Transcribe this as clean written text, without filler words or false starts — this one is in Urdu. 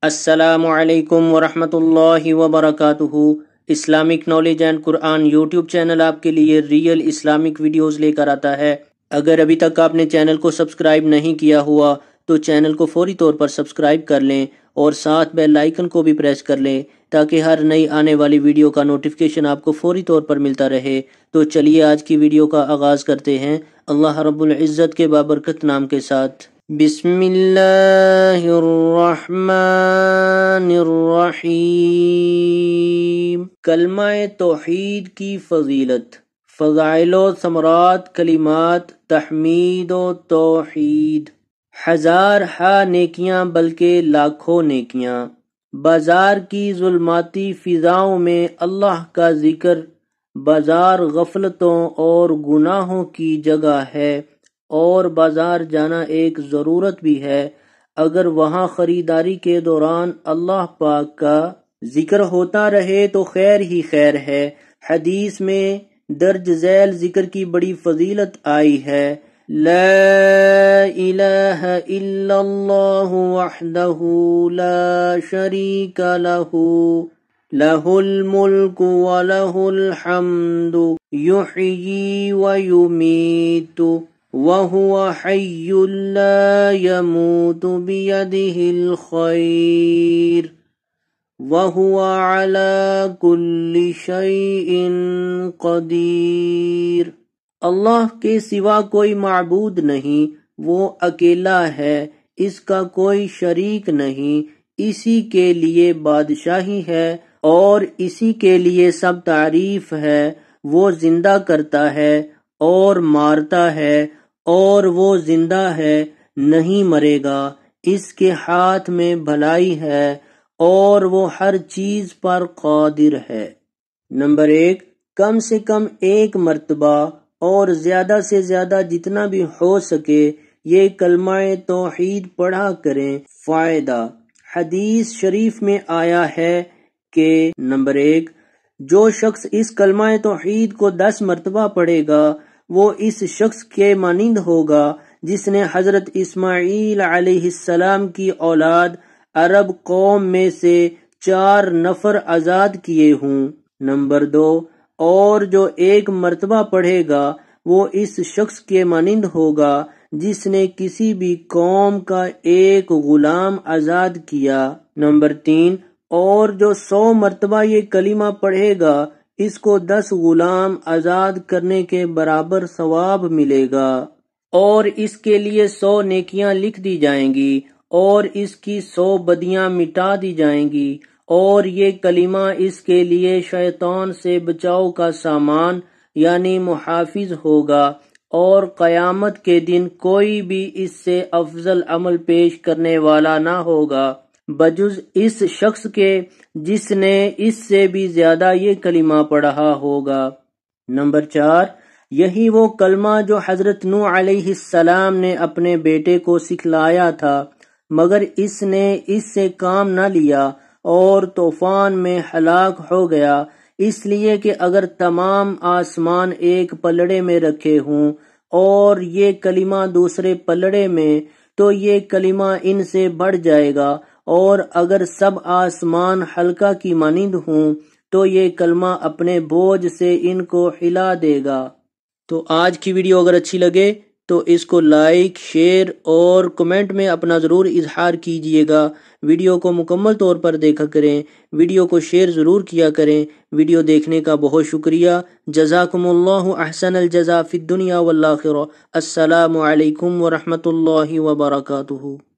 السلام علیکم ورحمۃ اللہ وبرکاتہ۔ Islamic knowledge and Quran YouTube channel آپ کے لیے ریئل اسلامک ویڈیوز لے کر آتا ہے۔ اگر ابھی تک آپ نے چینل کو سبسکرائب نہیں کیا ہوا تو چینل کو فوری طور پر سبسکرائب کر لیں اور ساتھ بیل آئیکن کو بھی پریس کر لیں تاکہ ہر نئی آنے والی ویڈیو کا نوٹیفیکیشن آپ کو فوری طور پر ملتا رہے۔ تو چلیے آج کی ویڈیو کا آغاز کرتے ہیں اللہ رب العزت کے بابرکت نام کے ساتھ۔ بسم اللہ الرحمن الرحیم۔ کلمہ توحید کی فضیلت، فضائل و ثمرات کلمات تحمید و توحید۔ ہزار ہا نیکیاں بلکہ لاکھوں نیکیاں، بازار کی ظلماتی فضاؤں میں اللہ کا ذکر بازار غفلتوں اور گناہوں کی جگہ ہے، اور بازار جانا ایک ضرورت بھی ہے۔ اگر وہاں خریداری کے دوران اللہ پاک کا ذکر ہوتا رہے تو خیر ہی خیر ہے۔ حدیث میں درج ذیل ذکر کی بڑی فضیلت آئی ہے۔ لا الہ الا اللہ وحدہ لا شریک لہ، لہ الملک ولہ الحمد، یحیی ویمیت وَهُوَ حَيٌّ لَا يَمُوتُ بِيَدِهِ الْخَيْرُ وَهُوَ عَلَى كُلِّ شَيْءٍ قَدِيرٌ۔ اللہ کے سوا کوئی معبود نہیں، وہ اکیلا ہے، اس کا کوئی شریک نہیں، اسی کے لیے بادشاہی ہے اور اسی کے لیے سب تعریف ہے۔ وہ زندہ کرتا ہے اور مارتا ہے، اور وہ زندہ ہے نہیں مرے گا، اس کے ہاتھ میں بھلائی ہے اور وہ ہر چیز پر قادر ہے۔ نمبر 1، کم سے کم ایک مرتبہ اور زیادہ سے زیادہ جتنا بھی ہو سکے یہ کلمہ توحید پڑھا کریں۔ فائدہ، حدیث شریف میں آیا ہے کہ نمبر 1، جو شخص اس کلمہ توحید کو 10 مرتبہ پڑھے گا وہ اس شخص کے مانند ہوگا جس نے حضرت اسماعیل علیہ السلام کی اولاد عرب قوم میں سے 4 نفر آزاد کیے ہوں۔ نمبر 2، اور جو 1 مرتبہ پڑھے گا وہ اس شخص کے مانند ہوگا جس نے کسی بھی قوم کا 1 غلام آزاد کیا۔ نمبر 3، اور جو 100 مرتبہ یہ کلمہ پڑھے گا اس کو 10 غلام آزاد کرنے کے برابر ثواب ملے گا، اور اس کے لیے 100 نیکیاں لکھ دی جائیں گی اور اس کی 100 بدیاں مٹا دی جائیں گی، اور یہ کلمہ اس کے لیے شیطان سے بچاؤ کا سامان یعنی محافظ ہوگا، اور قیامت کے دن کوئی بھی اس سے افضل عمل پیش کرنے والا نہ ہوگا بجز اس شخص کے جس نے اس سے بھی زیادہ یہ کلمہ پڑھا ہوگا۔ نمبر 4، یہی وہ کلمہ جو حضرت نوح علیہ السلام نے اپنے بیٹے کو سکھلایا تھا، مگر اس نے اس سے کام نہ لیا اور طوفان میں ہلاک ہو گیا، اس لیے کہ اگر تمام آسمان ایک پلڑے میں رکھے ہوں اور یہ کلمہ دوسرے پلڑے میں تو یہ کلمہ ان سے بڑھ جائے گا، اور اگر سب آسمان حلقہ کی مانند ہوں تو یہ کلمہ اپنے بوجھ سے ان کو ہلا دے گا۔ تو آج کی ویڈیو اگر اچھی لگے تو اس کو لائک، شیئر اور کمنٹ میں اپنا ضرور اظہار کیجئے گا۔ ویڈیو کو مکمل طور پر دیکھا کریں، ویڈیو کو شیئر ضرور کیا کریں۔ ویڈیو دیکھنے کا بہت شکریہ۔ جزاکم اللہ احسن الجزاء فی الدنیا والآخرہ۔ السلام علیکم ورحمۃ اللہ وبرکاتہ۔